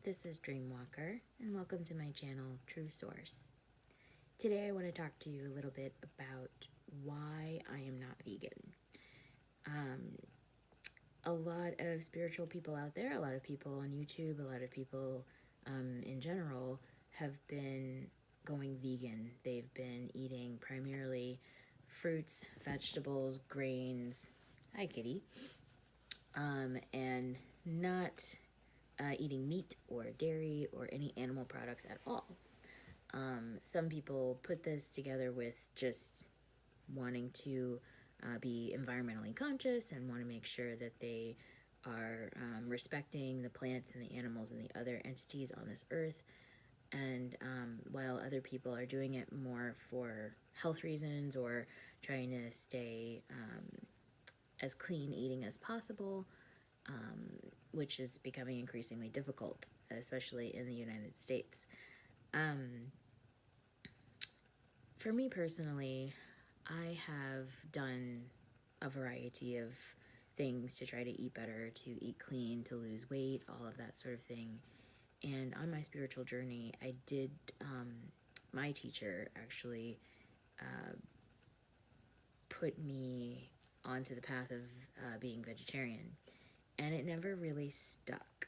this is Dreamwalker, and welcome to my channel, True Source. Today I want to talk to you a little bit about why I am not vegan. A lot of spiritual people out there, a lot of people on YouTube, a lot of people in general have been going vegan. They've been eating primarily fruits, vegetables, grains, hi kitty, and not eating meat or dairy or any animal products at all. Some people put this together with just wanting to be environmentally conscious and want to make sure that they are respecting the plants and the animals and the other entities on this earth. And while other people are doing it more for health reasons or trying to stay as clean eating as possible, which is becoming increasingly difficult, especially in the United States. For me personally, I have done a variety of things to try to eat better, to eat clean, to lose weight, all of that sort of thing. And on my spiritual journey, I did, my teacher actually put me onto the path of being vegetarian. And it never really stuck.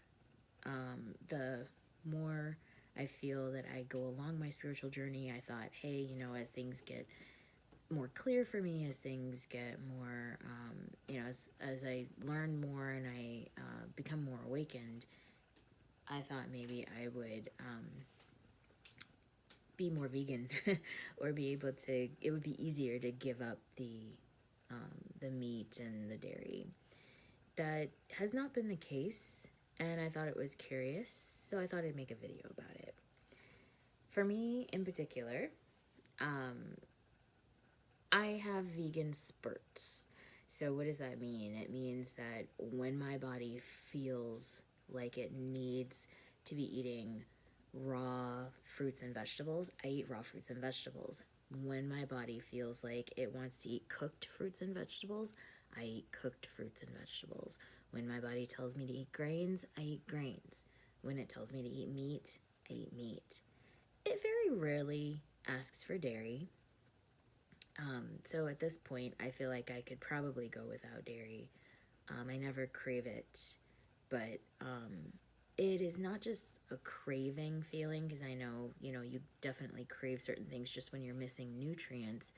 The more I feel that I go along my spiritual journey, I thought, hey, you know, as things get more clear for me, as things get more, as I learn more and I become more awakened, I thought maybe I would be more vegan or be able to, it would be easier to give up the meat and the dairy. That has not been the case, and I thought it was curious, so I thought I'd make a video about it. For me, in particular, I have vegan spurts. So what does that mean? It means that when my body feels like it needs to be eating raw fruits and vegetables, I eat raw fruits and vegetables. When my body feels like it wants to eat cooked fruits and vegetables, I eat cooked fruits and vegetables. When my body tells me to eat grains, I eat grains. When it tells me to eat meat, I eat meat. It very rarely asks for dairy. So at this point, I feel like I could probably go without dairy. I never crave it, but it is not just a craving feeling, because I know, you definitely crave certain things just when you're missing nutrients,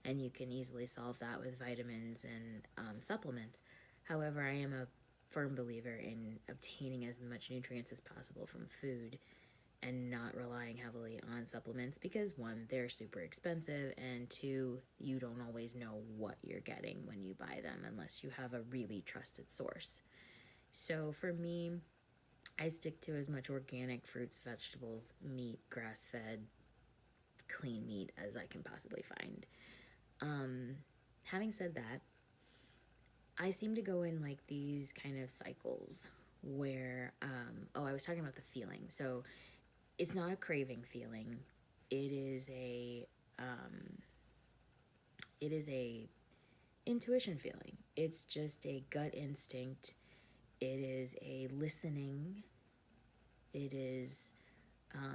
and you can easily solve that with vitamins and supplements. However, I am a firm believer in obtaining as much nutrients as possible from food and not relying heavily on supplements, because one, they're super expensive, and two, you don't always know what you're getting when you buy them unless you have a really trusted source. So for me, I stick to as much organic fruits, vegetables, meat, grass-fed, clean meat as I can possibly find. Having said that, I seem to go in like these kind of cycles where, I was talking about the feeling. So it's not a craving feeling. It is a intuition feeling. It's just a gut instinct. It is a listening. It is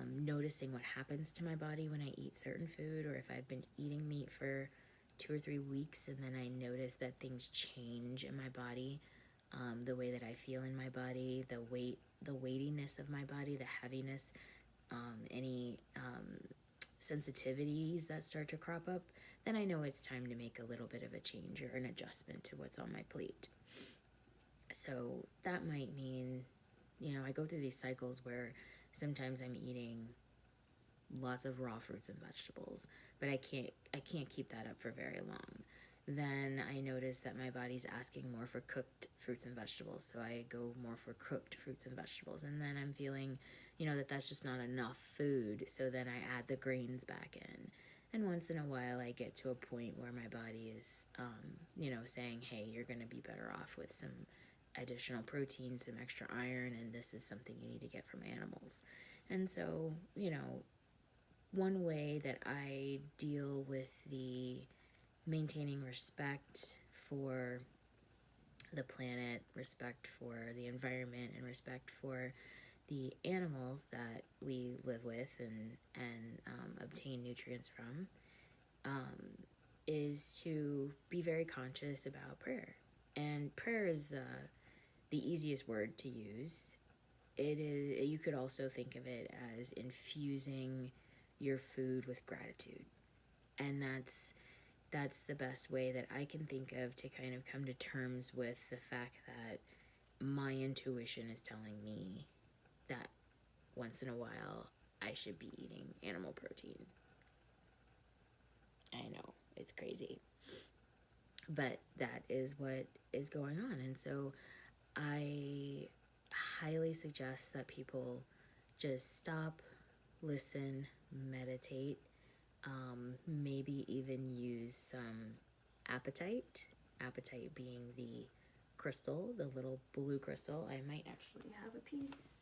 noticing what happens to my body when I eat certain food, or if I've been eating meat for 2 or 3 weeks and then I notice that things change in my body, the way that I feel in my body, the weightiness of my body, the heaviness, any sensitivities that start to crop up, then I know it's time to make a little bit of a change or an adjustment to what's on my plate. So that might mean, I go through these cycles where sometimes I'm eating lots of raw fruits and vegetables, but I can't keep that up for very long. Then I notice that my body's asking more for cooked fruits and vegetables, so I go more for cooked fruits and vegetables. And then I'm feeling, that's just not enough food, so then I add the grains back in. And once in a while, I get to a point where my body is, saying, hey, you're going to be better off with some additional protein, some extra iron, and this is something you need to get from animals. And so, one way that I deal with the maintaining respect for the planet, respect for the environment, and respect for the animals that we live with and obtain nutrients from, is to be very conscious about prayer. And prayer is the easiest word to use. It is. You could also think of it as infusing your food with gratitude, and that's the best way that I can think of to kind of come to terms with the fact that my intuition is telling me that once in a while I should be eating animal protein. I know, it's crazy, but that is what is going on. And so I highly suggest that people just stop, listen, meditate, maybe even use some apatite. Apatite being the crystal, the little blue crystal. I might actually have a piece.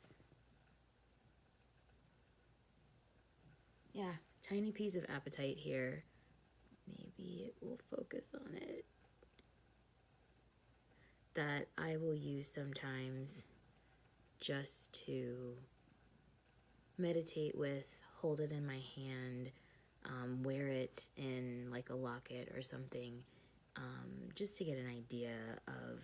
Yeah, tiny piece of apatite here. Maybe it will focus on it. That I will use sometimes just to meditate with, hold it in my hand, wear it in like a locket or something, just to get an idea of,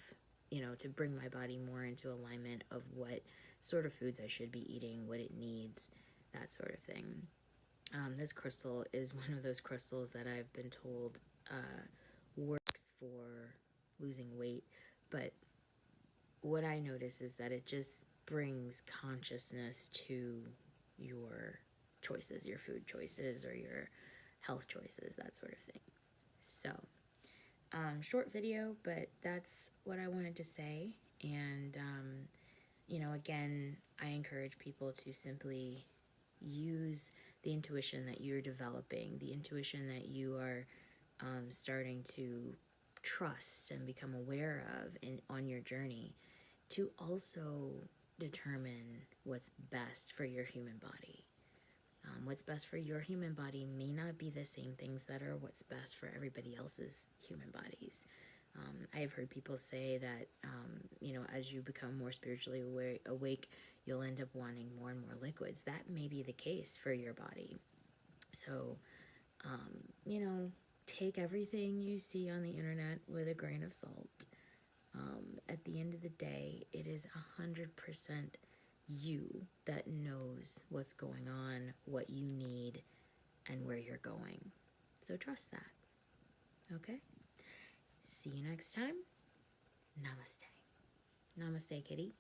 to bring my body more into alignment of what sort of foods I should be eating, what it needs, that sort of thing. This crystal is one of those crystals that I've been told works for losing weight, but what I notice is that it just brings consciousness to your choices, your food choices, or your health choices, that sort of thing. So, short video, but that's what I wanted to say. And, again, I encourage people to simply use the intuition that you're developing, the intuition that you are starting to trust and become aware of on your journey, to also determine what's best for your human body. What's best for your human body may not be the same things that are what's best for everybody else's human bodies. I've heard people say that, as you become more spiritually awake, you'll end up wanting more and more liquids. That may be the case for your body. So, take everything you see on the internet with a grain of salt. At the end of the day, it is 100% you that knows what's going on, what you need, and where you're going. So trust that. Okay? See you next time. Namaste. Namaste, kitty.